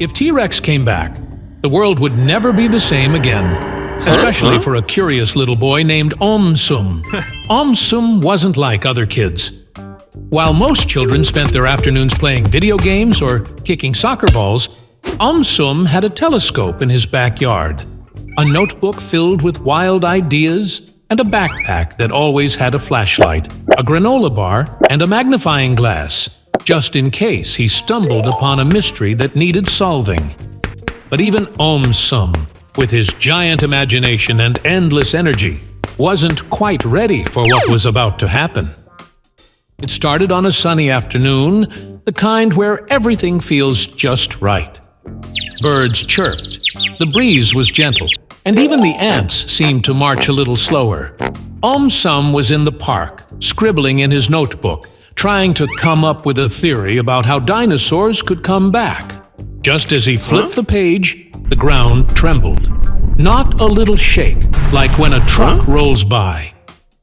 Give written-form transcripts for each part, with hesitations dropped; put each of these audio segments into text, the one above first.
If T-Rex came back, the world would never be the same again, especially for a curious little boy named AumSum. AumSum wasn't like other kids. While most children spent their afternoons playing video games or kicking soccer balls, AumSum had a telescope in his backyard, a notebook filled with wild ideas, and a backpack that always had a flashlight, a granola bar, and a magnifying glass, just in case he stumbled upon a mystery that needed solving. But even AumSum, with his giant imagination and endless energy, wasn't quite ready for what was about to happen. It started on a sunny afternoon, the kind where everything feels just right. Birds chirped, the breeze was gentle, and even the ants seemed to march a little slower. AumSum was in the park, scribbling in his notebook, trying to come up with a theory about how dinosaurs could come back. Just as he flipped the page, the ground trembled. Not a little shake, like when a truck rolls by.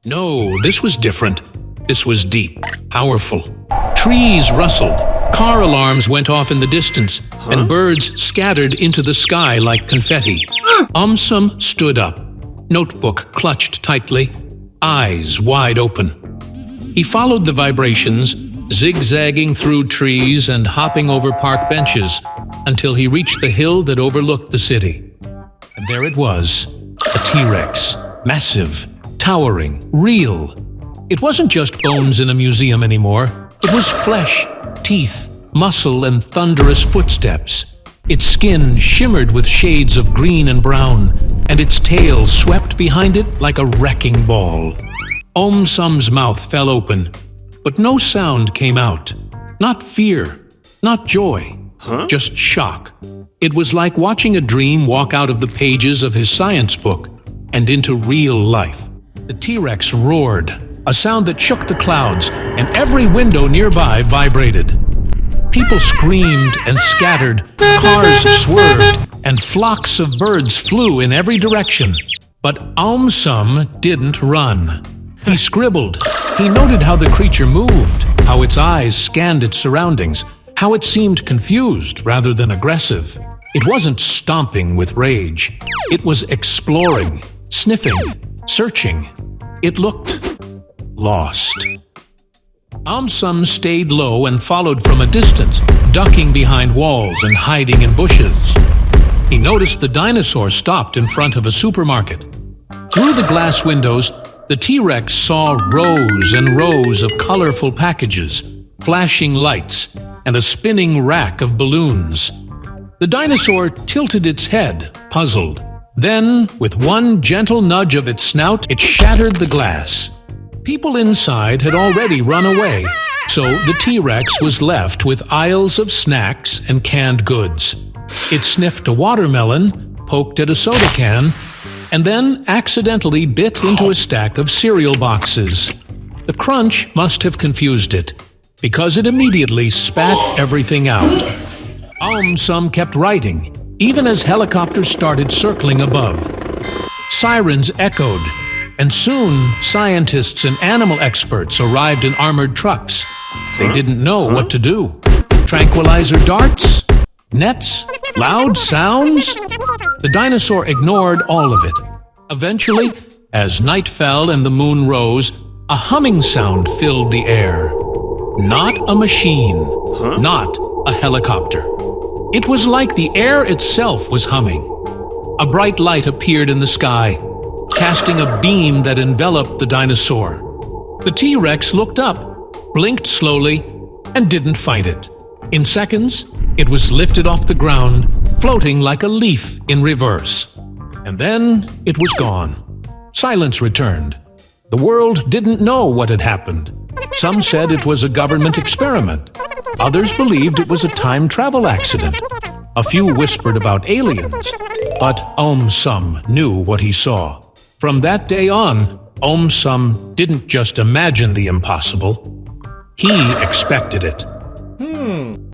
No, this was different. This was deep, powerful. Trees rustled, car alarms went off in the distance, and birds scattered into the sky like confetti. AumSum stood up, notebook clutched tightly, eyes wide open. He followed the vibrations, zigzagging through trees and hopping over park benches until he reached the hill that overlooked the city. And there it was, a T-Rex, massive, towering, real. It wasn't just bones in a museum anymore. It was flesh, teeth, muscle, and thunderous footsteps. Its skin shimmered with shades of green and brown, and its tail swept behind it like a wrecking ball. AumSum's mouth fell open, but no sound came out. Not fear, not joy, just shock. It was like watching a dream walk out of the pages of his science book and into real life. The T-Rex roared, a sound that shook the clouds, and every window nearby vibrated. People screamed and scattered, cars swerved, and flocks of birds flew in every direction. But AumSum didn't run. He scribbled. He noted how the creature moved, how its eyes scanned its surroundings, how it seemed confused rather than aggressive. It wasn't stomping with rage. It was exploring, sniffing, searching. It looked lost. AumSum stayed low and followed from a distance, ducking behind walls and hiding in bushes. He noticed the dinosaur stopped in front of a supermarket. Through the glass windows, the T-Rex saw rows and rows of colorful packages, flashing lights, and a spinning rack of balloons. The dinosaur tilted its head, puzzled. Then, with one gentle nudge of its snout, it shattered the glass. People inside had already run away, so the T-Rex was left with aisles of snacks and canned goods. It sniffed a watermelon, poked at a soda can, and then accidentally bit into a stack of cereal boxes. The crunch must have confused it, because it immediately spat everything out. AumSum kept writing, even as helicopters started circling above. Sirens echoed, and soon scientists and animal experts arrived in armored trucks. They didn't know what to do. Tranquilizer darts? Nets? Loud sounds? The dinosaur ignored all of it. Eventually, as night fell and the moon rose, a humming sound filled the air. Not a machine, not a helicopter. It was like the air itself was humming. A bright light appeared in the sky, casting a beam that enveloped the dinosaur. The T-Rex looked up, blinked slowly, and didn't fight it. In seconds, it was lifted off the ground, floating like a leaf in reverse. And then it was gone. Silence returned. The world didn't know what had happened. Some said it was a government experiment. Others believed it was a time travel accident. A few whispered about aliens. But AumSum knew what he saw. From that day on, AumSum didn't just imagine the impossible. He expected it.